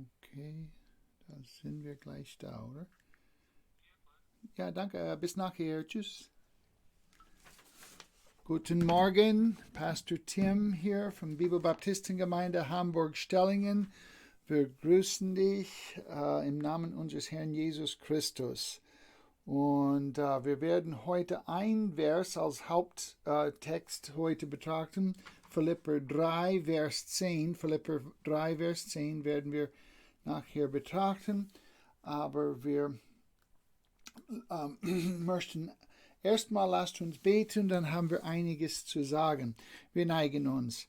Okay, da sind wir gleich da, oder? Ja, danke. Bis nachher. Tschüss. Guten Morgen, Pastor Tim hier vom Baptisten Gemeinde Hamburg-Stellingen. Wir grüßen dich im Namen unseres Herrn Jesus Christus. Und wir werden heute ein Vers als Haupttext heute betrachten. Philipper 3, Vers 10. Philipper 3, Vers 10 werden wir nachher betrachten. Aber wir möchten erstmal lasst uns beten, dann haben wir einiges zu sagen. Wir neigen uns.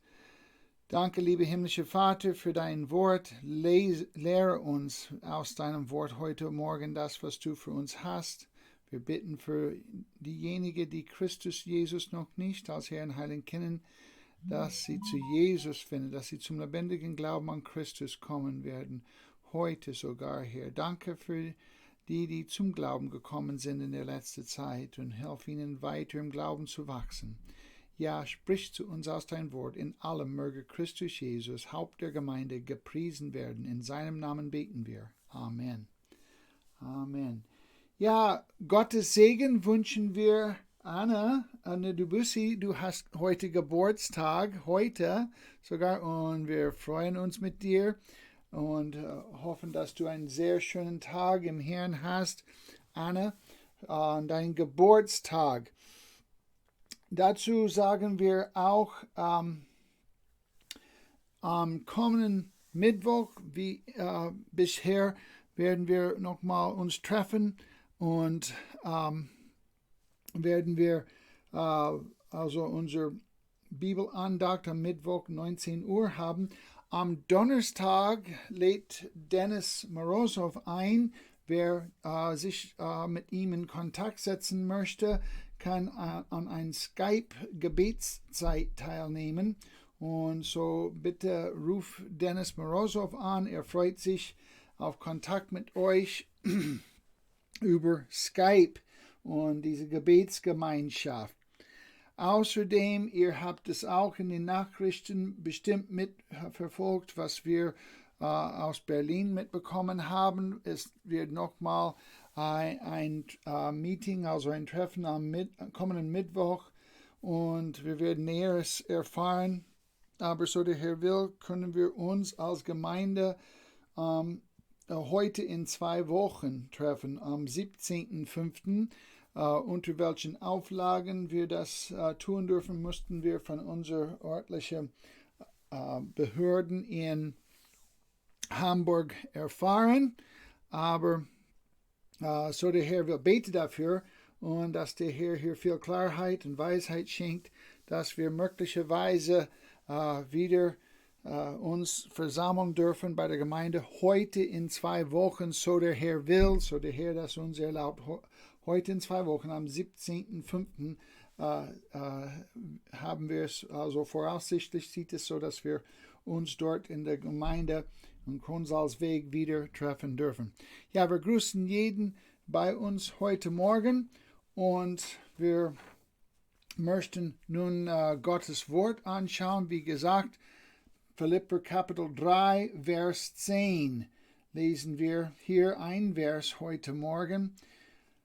Danke, lieber himmlischer Vater, für dein Wort. Lehre uns aus deinem Wort heute Morgen das, was du für uns hast. Wir bitten für diejenigen, die Christus Jesus noch nicht als Herrn und Heiland kennen, dass sie zu Jesus finden, dass sie zum lebendigen Glauben an Christus kommen werden. Heute sogar, Herr. Danke für die zum Glauben gekommen sind in der letzten Zeit und hilf ihnen weiter im Glauben zu wachsen. Ja, sprich zu uns aus dein Wort. In allem möge Christus Jesus, Haupt der Gemeinde, gepriesen werden. In seinem Namen beten wir. Amen. Amen. Ja, Gottes Segen wünschen wir Anna. Anna Debussy, du hast heute Geburtstag, heute sogar, und wir freuen uns mit dir und hoffen, dass du einen sehr schönen Tag im Herrn hast, Anna, an deinen Geburtstag. Dazu sagen wir auch am kommenden Mittwoch, wie bisher, werden wir nochmal uns treffen und werden wir also unsere Bibelandacht am Mittwoch 19 Uhr haben. Am Donnerstag lädt Dennis Morozow ein. Wer sich mit ihm in Kontakt setzen möchte, kann an einer Skype-Gebetszeit teilnehmen. Und so bitte ruf Dennis Morozow an. Er freut sich auf Kontakt mit euch über Skype und diese Gebetsgemeinschaft. Außerdem, ihr habt es auch in den Nachrichten bestimmt mitverfolgt, was wir aus Berlin mitbekommen haben. Es wird nochmal ein Meeting, also ein Treffen am kommenden Mittwoch, und wir werden Näheres erfahren. Aber so der Herr will, können wir uns als Gemeinde heute in 2 Wochen treffen, am 17.05. Unter welchen Auflagen wir das tun dürfen, mussten wir von unseren örtlichen Behörden in Hamburg erfahren. Aber so der Herr will, bete dafür, und dass der Herr hier viel Klarheit und Weisheit schenkt, dass wir möglicherweise wieder uns versammeln dürfen bei der Gemeinde heute in 2 Wochen, so der Herr will, so der Herr das uns erlaubt. Heute in 2 Wochen, am 17.05. Haben wir es, also voraussichtlich sieht es so, dass wir uns dort in der Gemeinde am Kronsalsweg wieder treffen dürfen. Ja, wir grüßen jeden bei uns heute Morgen, und wir möchten nun Gottes Wort anschauen. Wie gesagt, Philipper Kapitel 3, Vers 10 lesen wir hier ein Vers heute Morgen.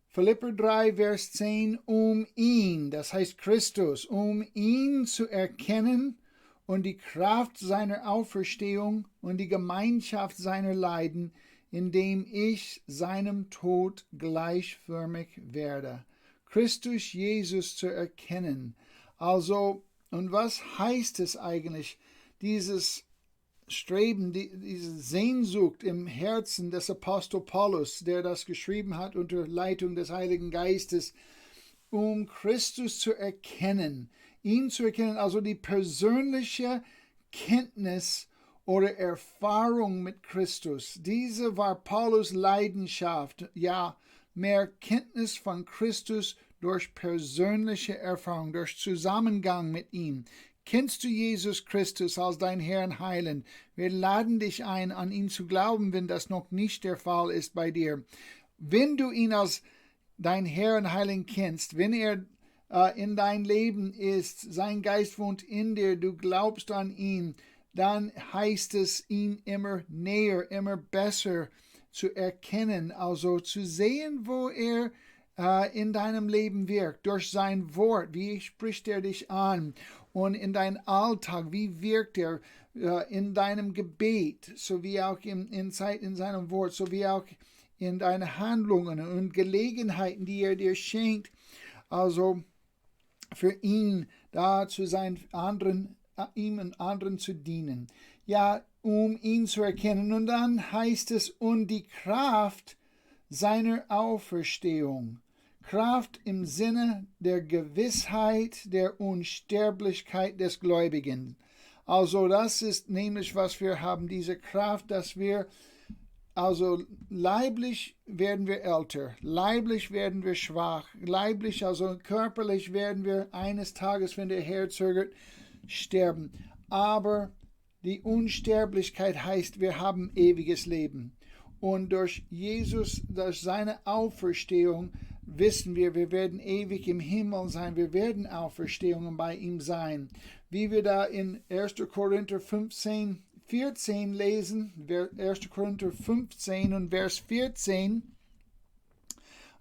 Philipper 3, Vers 10, um ihn, das heißt Christus, um ihn zu erkennen und die Kraft seiner Auferstehung und die Gemeinschaft seiner Leiden, indem ich seinem Tod gleichförmig werde. Christus Jesus zu erkennen. Also, und was heißt es eigentlich, dieses Streben, diese Sehnsucht im Herzen des Apostel Paulus, der das geschrieben hat unter Leitung des Heiligen Geistes, um Christus zu erkennen, ihn zu erkennen, also die persönliche Kenntnis oder Erfahrung mit Christus. Diese war Paulus Leidenschaft, ja, mehr Kenntnis von Christus durch persönliche Erfahrung, durch Zusammengang mit ihm. Kennst du Jesus Christus als dein Herr und Heiland? Wir laden dich ein, an ihn zu glauben, wenn das noch nicht der Fall ist bei dir. Wenn du ihn als dein Herr und Heiland kennst, wenn er in dein Leben ist, sein Geist wohnt in dir, du glaubst an ihn, dann heißt es, ihn immer näher, immer besser zu erkennen, also zu sehen, wo er in deinem Leben wirkt, durch sein Wort, wie spricht er dich an, und in deinem Alltag, wie wirkt er in deinem Gebet, sowie auch in seinem Wort, sowie auch in deinen Handlungen und Gelegenheiten, die er dir schenkt, also für ihn da zu sein, ihm und anderen zu dienen. Ja, um ihn zu erkennen. Und dann heißt es, und die Kraft seiner Auferstehung. Kraft im Sinne der Gewissheit der Unsterblichkeit des Gläubigen. Also das ist nämlich, was wir haben, diese Kraft, dass wir, also leiblich werden wir älter, leiblich werden wir schwach, leiblich, also körperlich werden wir eines Tages, wenn der Herr zögert, sterben. Aber die Unsterblichkeit heißt, wir haben ewiges Leben. Und durch Jesus, durch seine Auferstehung, wissen wir werden ewig im Himmel sein. Wir werden Auferstehungen bei ihm sein. Wie wir da in 1. Korinther 15, 14 lesen, 1. Korinther 15 und Vers 14,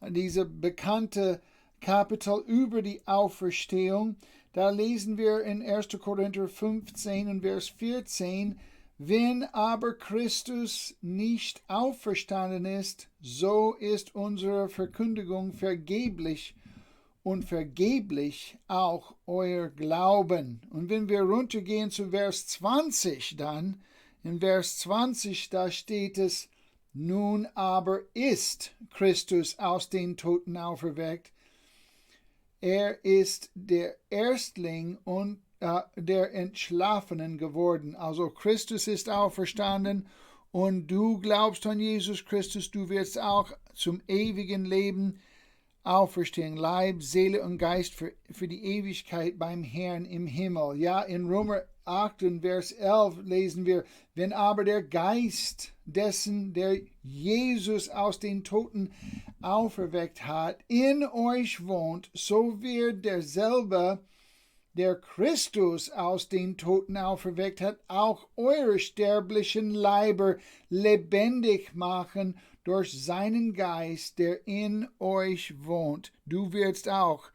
diese bekannte Kapitel über die Auferstehung, da lesen wir in 1. Korinther 15 und Vers 14, wenn aber Christus nicht auferstanden ist, so ist unsere Verkündigung vergeblich und vergeblich auch euer Glauben. Und wenn wir runtergehen zu Vers 20 dann, in Vers 20, da steht es, nun aber ist Christus aus den Toten auferweckt. Er ist der Erstling und der Entschlafenen geworden. Also Christus ist auferstanden und du glaubst an Jesus Christus, du wirst auch zum ewigen Leben auferstehen. Leib, Seele und Geist für die Ewigkeit beim Herrn im Himmel. Ja, in Römer 8 und Vers 11 lesen wir, wenn aber der Geist dessen, der Jesus aus den Toten auferweckt hat, in euch wohnt, so wird derselbe, der Christus aus den Toten auferweckt hat, auch eure sterblichen Leiber lebendig machen durch seinen Geist, der in euch wohnt. Du wirst auch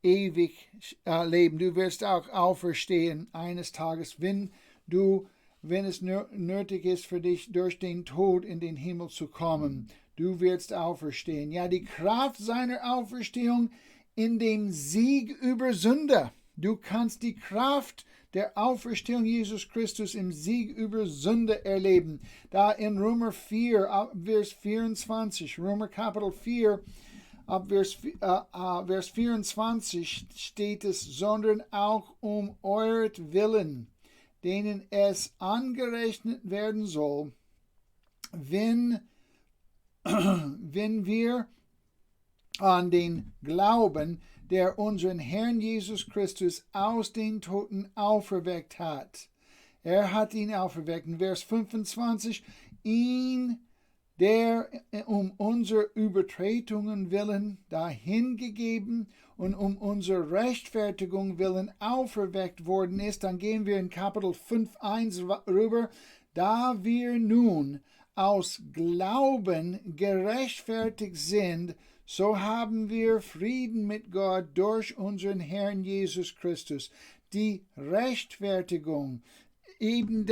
ewig leben, du wirst auch auferstehen eines Tages, wenn es nötig ist für dich, durch den Tod in den Himmel zu kommen. Du wirst auferstehen. Ja, die Kraft seiner Auferstehung in dem Sieg über Sünde. Du kannst die Kraft der Auferstehung Jesus Christus im Sieg über Sünde erleben. Da in Römer 4, ab Vers 24, Römer Kapitel 4, ab Vers 24 steht es, sondern auch um euretwillen, denen es angerechnet werden soll, wenn wir an den Glauben, der unseren Herrn Jesus Christus aus den Toten auferweckt hat. Er hat ihn auferweckt. In Vers 25, ihn, der um unsere Übertretungen willen dahingegeben und um unsere Rechtfertigung willen auferweckt worden ist. Dann gehen wir in Kapitel 5,1 rüber. Da wir nun aus Glauben gerechtfertigt sind, so haben wir Frieden mit Gott durch unseren Herrn Jesus Christus. Die Rechtfertigung, eben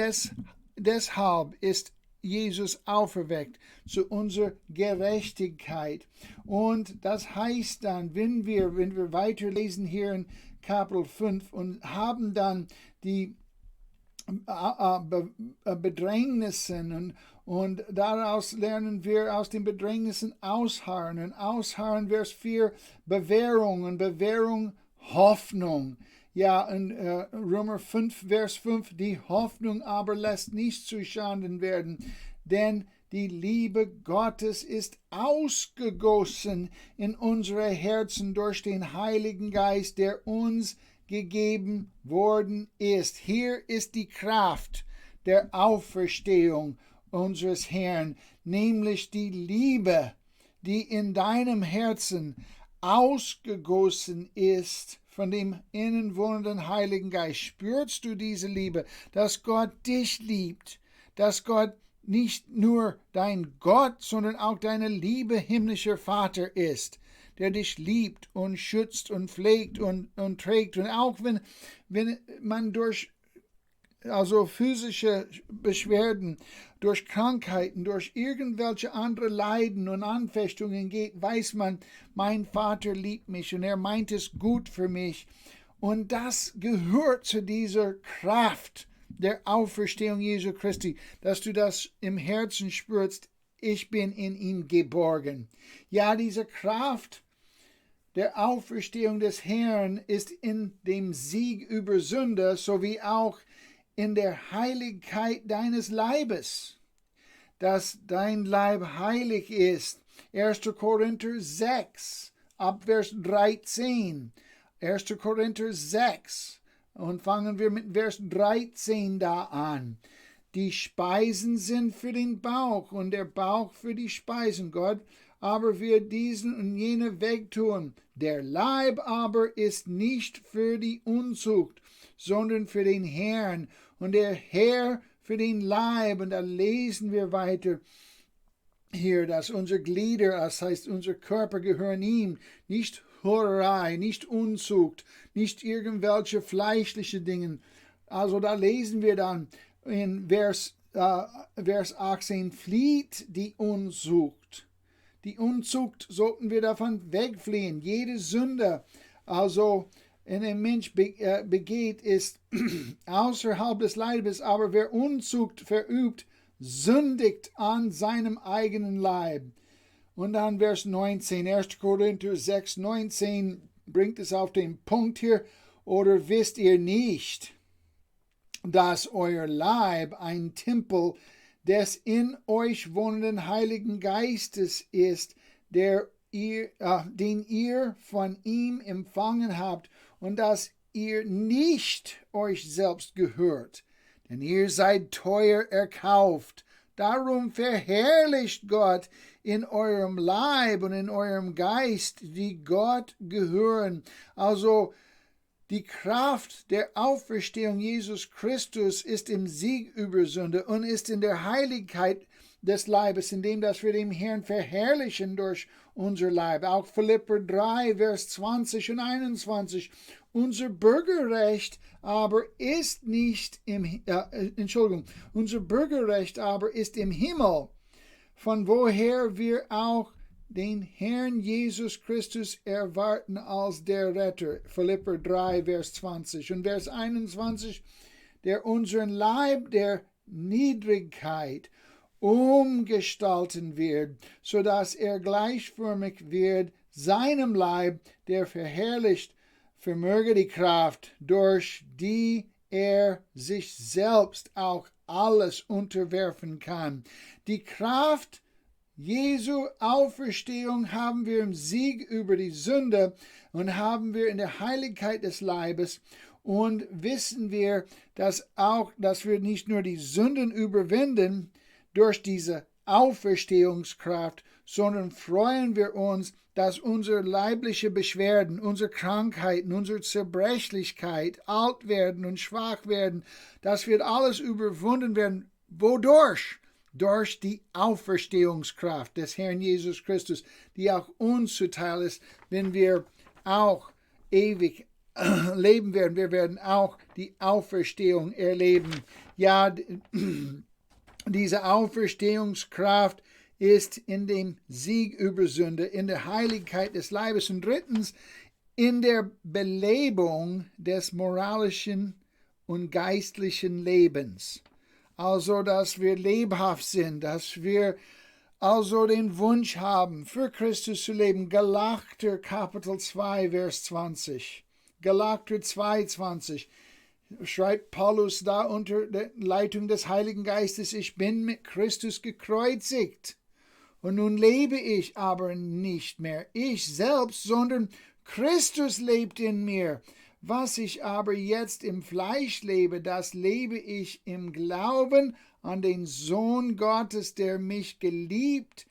deshalb ist Jesus auferweckt zu unserer Gerechtigkeit. Und das heißt dann, wenn wir weiterlesen hier in Kapitel 5 und haben dann die Bedrängnissen und daraus lernen wir aus den Bedrängnissen ausharren. Und ausharren, Vers 4, Bewährung und Bewährung, Hoffnung. Ja, in Römer 5, Vers 5, die Hoffnung aber lässt nicht zu Schanden werden, denn die Liebe Gottes ist ausgegossen in unsere Herzen durch den Heiligen Geist, der uns gegeben worden ist. Hier ist die Kraft der Auferstehung unseres Herrn, nämlich die Liebe, die in deinem Herzen ausgegossen ist von dem innen wohnenden Heiligen Geist. Spürst du diese Liebe, dass Gott dich liebt, dass Gott nicht nur dein Gott, sondern auch deine liebe himmlischer Vater ist, der dich liebt und schützt und pflegt und trägt. Und auch wenn man durch physische Beschwerden, durch Krankheiten, durch irgendwelche andere Leiden und Anfechtungen geht, weiß man, mein Vater liebt mich und er meint es gut für mich. Und das gehört zu dieser Kraft der Auferstehung Jesu Christi, dass du das im Herzen spürst, ich bin in ihm geborgen. Ja, diese Kraft der Auferstehung des Herrn ist in dem Sieg über Sünde sowie auch in der Heiligkeit deines Leibes, dass dein Leib heilig ist. 1. Korinther 6, ab Vers 13. 1. Korinther 6. Und fangen wir mit Vers 13 da an. Die Speisen sind für den Bauch und der Bauch für die Speisen. Gott aber wird diesen und jene wegtun. Der Leib aber ist nicht für die Unzucht, sondern für den Herrn und der Herr für den Leib. Und da lesen wir weiter hier, dass unsere Glieder, das heißt unser Körper, gehören ihm. Nicht Hurerei, nicht Unzucht, nicht irgendwelche fleischliche Dinge. Also da lesen wir dann in Vers 18, flieht die Unzucht. Die Unzucht sollten wir davon wegfliehen. Jede Sünde, also in ein Mensch begeht, ist außerhalb des Leibes, aber wer Unzucht verübt, sündigt an seinem eigenen Leib. Und dann Vers 19, 1. Korinther 6, 19 bringt es auf den Punkt hier, oder wisst ihr nicht, dass euer Leib ein Tempel des in euch wohnenden Heiligen Geistes ist, den ihr von ihm empfangen habt, und dass ihr nicht euch selbst gehört, denn ihr seid teuer erkauft. Darum verherrlicht Gott in eurem Leib und in eurem Geist, die Gott gehören. Also die Kraft der Auferstehung Jesus Christus ist im Sieg über Sünde und ist in der Heiligkeit des Leibes, indem dass wir den Herrn verherrlichen durch unser Leib. Auch Philipper 3, Vers 20 und 21. Unser Bürgerrecht aber ist nicht unser Bürgerrecht aber ist im Himmel, von woher wir auch den Herrn Jesus Christus erwarten als der Retter. Philipper 3, Vers 20. Und Vers 21, der unseren Leib der Niedrigkeit umgestalten wird, so dass er gleichförmig wird seinem Leib, der verherrlicht vermöge die Kraft, durch die er sich selbst auch alles unterwerfen kann. Die Kraft Jesu Auferstehung haben wir im Sieg über die Sünde und haben wir in der Heiligkeit des Leibes, und wissen wir, dass wir nicht nur die Sünden überwinden durch diese Auferstehungskraft, sondern freuen wir uns, dass unsere leibliche Beschwerden, unsere Krankheiten, unsere Zerbrechlichkeit, alt werden und schwach werden, das wird alles überwunden werden. Wodurch? Durch die Auferstehungskraft des Herrn Jesus Christus, die auch uns zuteil ist, wenn wir auch ewig leben werden. Wir werden auch die Auferstehung erleben. Ja, diese Auferstehungskraft ist in dem Sieg über Sünde, in der Heiligkeit des Leibes und drittens in der Belebung des moralischen und geistlichen Lebens. Also, dass wir lebhaft sind, dass wir also den Wunsch haben, für Christus zu leben. Galater Kapitel 2, Vers 20. Galater 2, 20. Schreibt Paulus da unter der Leitung des Heiligen Geistes, ich bin mit Christus gekreuzigt. Und nun lebe ich aber nicht mehr ich selbst, sondern Christus lebt in mir. Was ich aber jetzt im Fleisch lebe, das lebe ich im Glauben an den Sohn Gottes, der mich geliebt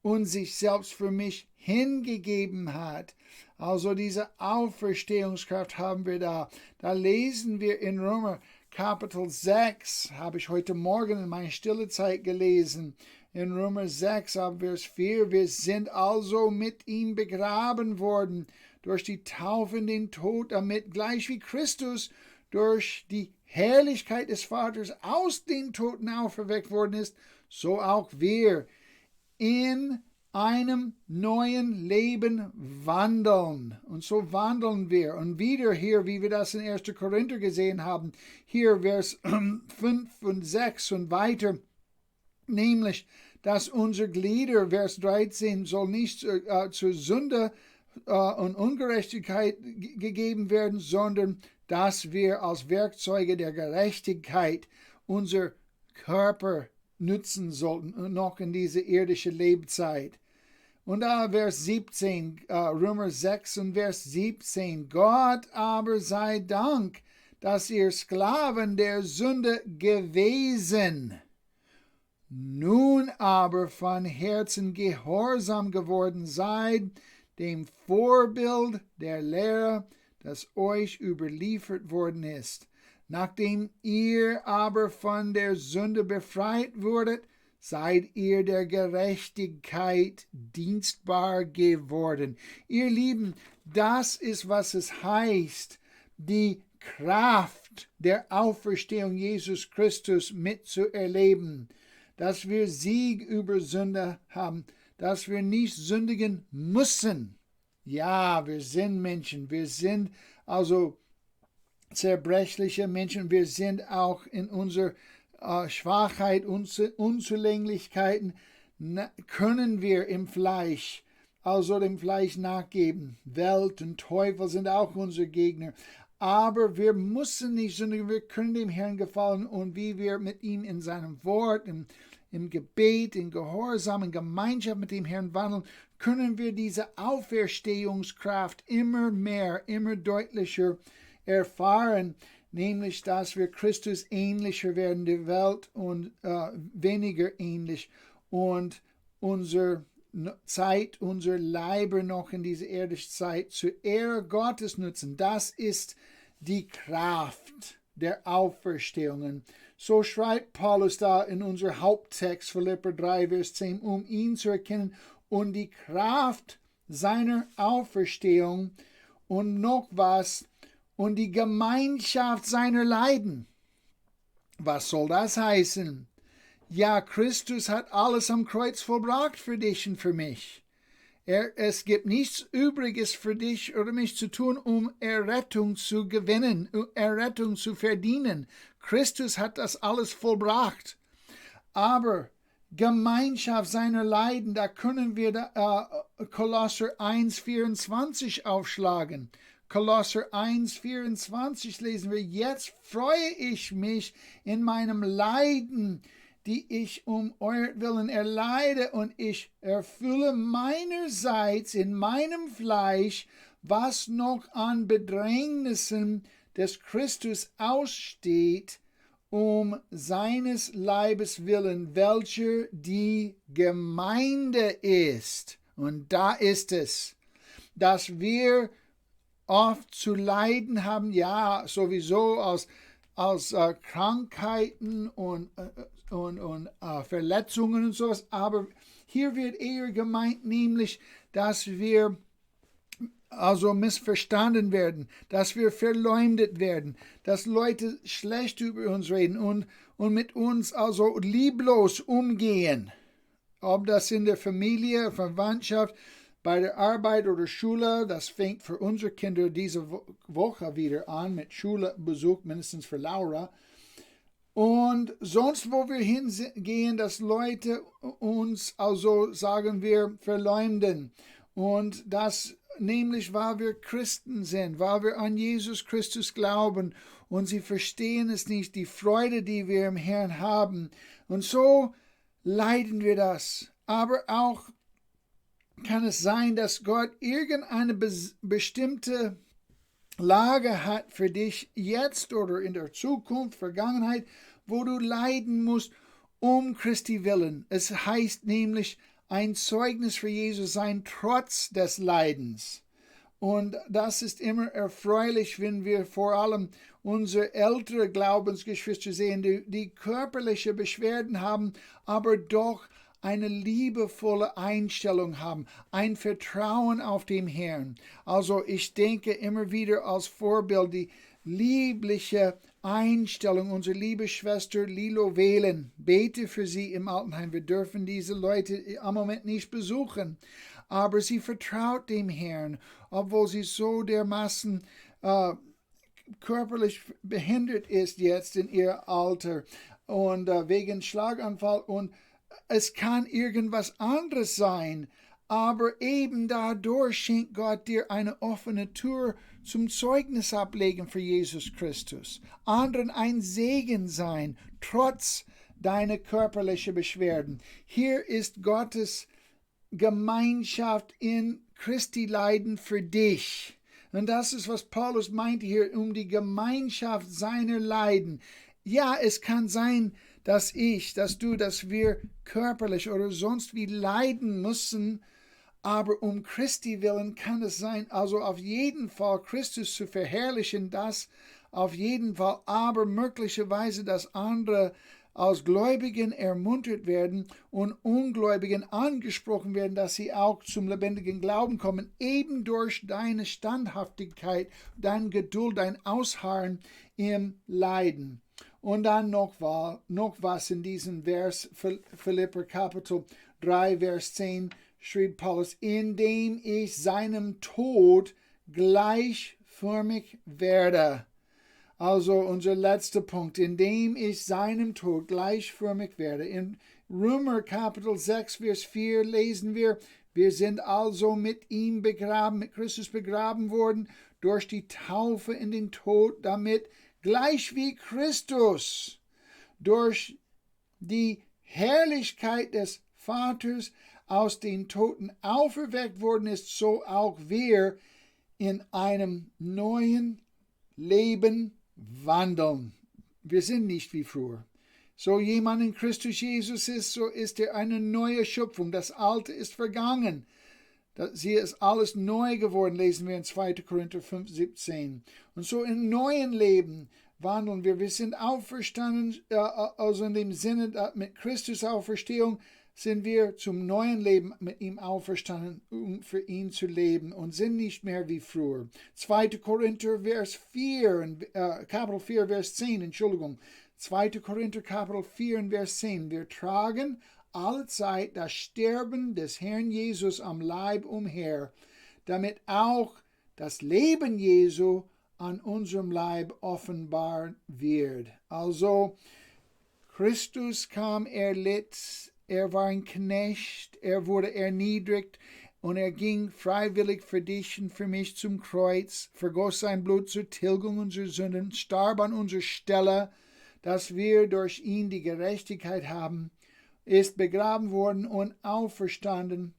und sich selbst für mich hingegeben hat. Also diese Auferstehungskraft haben wir da. Da lesen wir in Römer Kapitel 6, habe ich heute Morgen in meiner stille Zeit gelesen. In Römer 6, ab Vers 4, wir sind also mit ihm begraben worden durch die Taufe in den Tod, damit gleich wie Christus durch die Herrlichkeit des Vaters aus den Toten auferweckt worden ist, so auch wir in einem neuen Leben wandeln. Und so wandeln wir. Und wieder hier, wie wir das in 1. Korinther gesehen haben, hier Vers 5 und 6 und weiter, nämlich, dass unsere Glieder, Vers 13, soll nicht zur Sünde und Ungerechtigkeit gegeben werden, sondern dass wir als Werkzeuge der Gerechtigkeit unser Körper nützen sollten, noch in diese irdische Lebzeit. Und da Vers 17, Römer 6 und Vers 17, Gott aber sei Dank, dass ihr Sklaven der Sünde gewesen, nun aber von Herzen gehorsam geworden seid, dem Vorbild der Lehre, das euch überliefert worden ist. Nachdem ihr aber von der Sünde befreit wurdet, seid ihr der Gerechtigkeit dienstbar geworden. Ihr Lieben, das ist, was es heißt, die Kraft der Auferstehung Jesus Christus mitzuerleben, dass wir Sieg über Sünde haben, dass wir nicht sündigen müssen. Ja, wir sind Menschen, wir sind also zerbrechliche Menschen, wir sind auch in unserer Schwachheit, Unzulänglichkeiten, können wir im Fleisch, also dem Fleisch nachgeben. Welt und Teufel sind auch unsere Gegner. Aber wir müssen nicht sündigen, wir können dem Herrn gefallen und wie wir mit ihm in seinem Wort, im Gebet, in Gehorsam, in Gemeinschaft mit dem Herrn wandeln, können wir diese Auferstehungskraft immer mehr, immer deutlicher erfahren, nämlich, dass wir Christus ähnlicher werden, der Welt und weniger ähnlich und unsere Zeit, unser Leiber noch in dieser irdischen Zeit zur Ehre Gottes nutzen. Das ist die Kraft der Auferstehung. So schreibt Paulus da in unser Haupttext, Philipper 3, Vers 10, um ihn zu erkennen und die Kraft seiner Auferstehung und noch was, und die Gemeinschaft seiner Leiden. Was soll das heißen? Ja, Christus hat alles am Kreuz vollbracht für dich und für mich. Es gibt nichts Übriges für dich oder mich zu tun, um Errettung zu gewinnen, Errettung zu verdienen. Christus hat das alles vollbracht. Aber Gemeinschaft seiner Leiden, da können wir Kolosser 1,24 aufschlagen. Kolosser 1,24 lesen wir, jetzt freue ich mich in meinem Leiden, die ich um euretwillen erleide, und ich erfülle meinerseits in meinem Fleisch, was noch an Bedrängnissen des Christus aussteht, um seines Leibes willen, welcher die Gemeinde ist. Und da ist es, dass wir oft zu leiden haben, ja, sowieso aus Krankheiten und Verletzungen und sowas, aber hier wird eher gemeint, nämlich, dass wir also missverstanden werden, dass wir verleumdet werden, dass Leute schlecht über uns reden und mit uns also lieblos umgehen, ob das in der Familie, Verwandtschaft, bei der Arbeit oder Schule. Das fängt für unsere Kinder diese Woche wieder an mit Schulbesuch, mindestens für Laura. Und sonst, wo wir hingehen, dass Leute uns, also sagen wir, verleumden. Und das nämlich, weil wir Christen sind, weil wir an Jesus Christus glauben und sie verstehen es nicht, die Freude, die wir im Herrn haben. Und so leiden wir das. Aber auch kann es sein, dass Gott irgendeine bestimmte Lage hat für dich jetzt oder in der Zukunft, Vergangenheit, wo du leiden musst um Christi willen. Es heißt nämlich ein Zeugnis für Jesus sein, trotz des Leidens. Und das ist immer erfreulich, wenn wir vor allem unsere ältere Glaubensgeschwister sehen, die körperliche Beschwerden haben, aber doch eine liebevolle Einstellung haben, ein Vertrauen auf den Herrn. Also ich denke immer wieder als Vorbild die liebliche Einstellung unserer liebe Schwester Lilo Wählen. Bete für sie im Altenheim. Wir dürfen diese Leute am Moment nicht besuchen, aber sie vertraut dem Herrn, obwohl sie so dermaßen körperlich behindert ist jetzt in ihr Alter und wegen Schlaganfall, und es kann irgendwas anderes sein, aber eben dadurch schenkt Gott dir eine offene Tür zum Zeugnis ablegen für Jesus Christus, anderen ein Segen sein, trotz deiner körperlichen Beschwerden. Hier ist Gottes Gemeinschaft in Christi Leiden für dich. Und das ist, was Paulus meinte hier, die Gemeinschaft seiner Leiden. Ja, es kann sein, dass wir körperlich oder sonst wie leiden müssen, aber Christi willen kann es sein, also auf jeden Fall Christus zu verherrlichen, das auf jeden Fall, aber möglicherweise, dass andere als Gläubigen ermuntert werden und Ungläubigen angesprochen werden, dass sie auch zum lebendigen Glauben kommen, eben durch deine Standhaftigkeit, deine Geduld, dein Ausharren im Leiden. Und dann noch was in diesem Vers, Philipper Kapitel 3, Vers 10, schrieb Paulus, indem ich seinem Tod gleichförmig werde. Also unser letzter Punkt, indem ich seinem Tod gleichförmig werde. In Römer Kapitel 6, Vers 4 lesen wir sind also mit ihm begraben, mit Christus begraben worden, durch die Taufe in den Tod, damit gleich wie Christus durch die Herrlichkeit des Vaters aus den Toten auferweckt worden ist, so auch wir in einem neuen Leben wandeln. Wir sind nicht wie früher. So jemand in Christus Jesus ist, so ist er eine neue Schöpfung. Das Alte ist vergangen. Sie ist alles neu geworden, lesen wir in 2. Korinther 5, 17. Und so im neuen Leben wandeln wir. Wir sind auferstanden, also in dem Sinne, mit Christus Auferstehung sind wir zum neuen Leben mit ihm auferstanden, um für ihn zu leben und sind nicht mehr wie früher. 2. Korinther Kapitel 4, Vers 10, Entschuldigung. 2. Korinther Kapitel 4, Vers 10. Wir tragen alle Zeit das Sterben des Herrn Jesus am Leib umher, damit auch das Leben Jesu an unserem Leib offenbar wird. Also, Christus kam, er litt, er war ein Knecht, er wurde erniedrigt und er ging freiwillig für dich und für mich zum Kreuz, vergoss sein Blut zur Tilgung unserer Sünden, starb an unserer Stelle, dass wir durch ihn die Gerechtigkeit haben, ist begraben worden und auferstanden.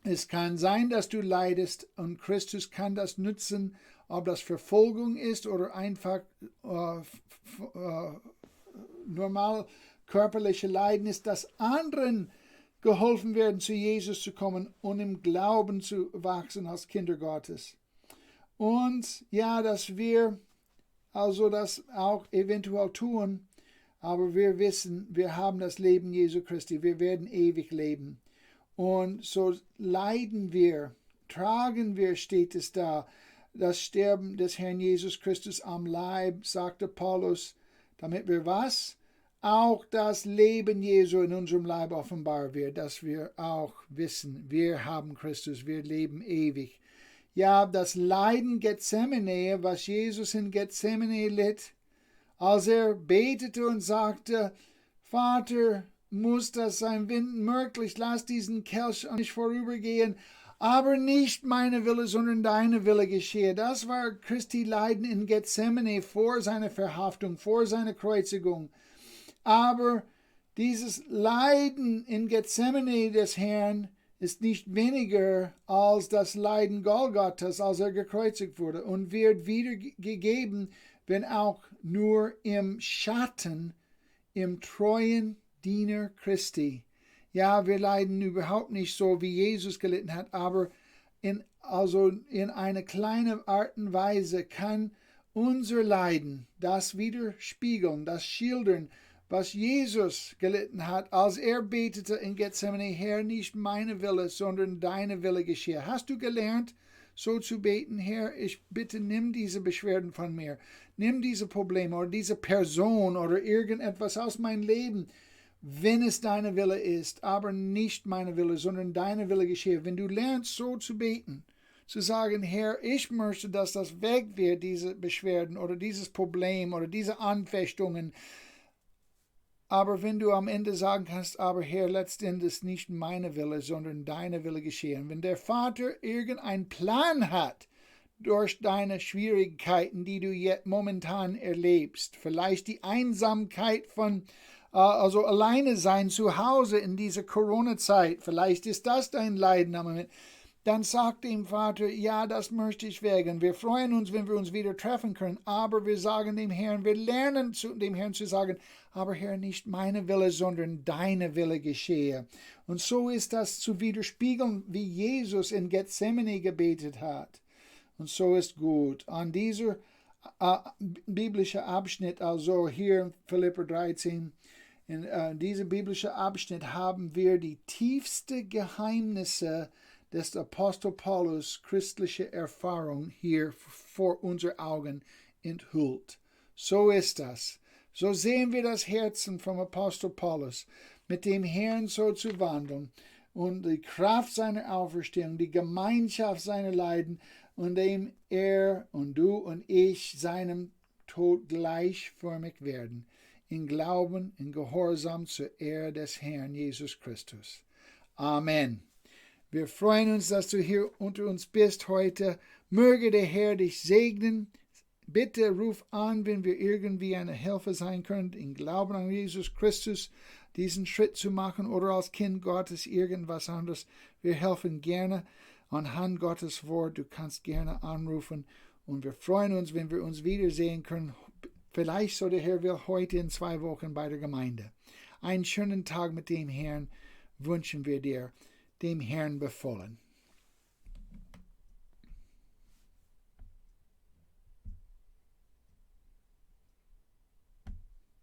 Es kann sein, dass du leidest und Christus kann das nützen, ob das Verfolgung ist oder einfach normal körperliche Leiden ist, dass anderen geholfen werden, zu Jesus zu kommen und im Glauben zu wachsen als Kinder Gottes. Und ja, dass wir also das auch eventuell tun, aber wir wissen, wir haben das Leben Jesu Christi, wir werden ewig leben. Und so leiden wir, tragen wir, steht es da, das Sterben des Herrn Jesus Christus am Leib, sagte Paulus, damit wir was? Auch das Leben Jesu in unserem Leib offenbar wird, dass wir auch wissen, wir haben Christus, wir leben ewig. Ja, das Leiden Gethsemane, was Jesus in Gethsemane litt, als er betete und sagte, Vater, muss das sein, wenn möglich, lass diesen Kelch an mich vorübergehen, aber nicht meine Wille, sondern deine Wille geschehe. Das war Christi Leiden in Gethsemane vor seiner Verhaftung, vor seiner Kreuzigung. Aber dieses Leiden in Gethsemane des Herrn ist nicht weniger als das Leiden Golgathas, als er gekreuzigt wurde, und wird wiedergegeben, wenn auch nur im Schatten, im treuen Diener Christi. Ja, wir leiden überhaupt nicht so, wie Jesus gelitten hat, aber in einer kleinen Art und Weise kann unser Leiden das widerspiegeln, das schildern, was Jesus gelitten hat, als betete in Gethsemane, Herr, nicht meine Wille, sondern deine Wille geschehe. Hast du gelernt, so zu beten, Herr, ich bitte, nimm diese Beschwerden von mir, nimm diese Probleme oder diese Person oder irgendetwas aus meinem Leben, wenn es deine Wille ist, aber nicht meine Wille, sondern deine Wille geschehe. Wenn du lernst, so zu beten, zu sagen, Herr, ich möchte, dass das weg wird, diese Beschwerden oder dieses Problem oder diese Anfechtungen. Aber wenn du am Ende sagen kannst, aber Herr, letztendlich nicht meine Wille, sondern deine Wille geschehen. Wenn der Vater irgendeinen Plan hat durch deine Schwierigkeiten, die du jetzt momentan erlebst, vielleicht die Einsamkeit von alleine sein zu Hause in dieser Corona-Zeit, vielleicht ist das dein Leiden am Moment, dann sagt dem Vater, ja, das möchte ich wägen. Wir freuen uns, wenn wir uns wieder treffen können, aber wir sagen dem Herrn, wir lernen dem Herrn zu sagen, aber Herr, nicht meine Wille, sondern deine Wille geschehe. Und so ist das zu widerspiegeln, wie Jesus in Gethsemane gebetet hat. Und so ist gut. An dieser biblischen Abschnitt, also hier in Philipper 13, in diesem biblischen Abschnitt haben wir die tiefsten Geheimnisse des Apostel Paulus christliche Erfahrung hier vor unseren Augen enthüllt. So ist das. So sehen wir das Herzen vom Apostel Paulus, mit dem Herrn so zu wandeln und die Kraft seiner Auferstehung, die Gemeinschaft seiner Leiden, und dem er und du und ich seinem Tod gleichförmig werden, in Glauben, in Gehorsam zur Ehre des Herrn Jesus Christus. Amen. Wir freuen uns, dass du hier unter uns bist heute. Möge der Herr dich segnen. Bitte ruf an, wenn wir irgendwie eine Hilfe sein können, in Glauben an Jesus Christus diesen Schritt zu machen oder als Kind Gottes irgendwas anderes. Wir helfen gerne anhand Gottes Wort. Du kannst gerne anrufen und wir freuen uns, wenn wir uns wiedersehen können. Vielleicht so der Herr will heute in 2 Wochen bei der Gemeinde. Einen schönen Tag mit dem Herrn wünschen wir dir, dem Herrn befohlen.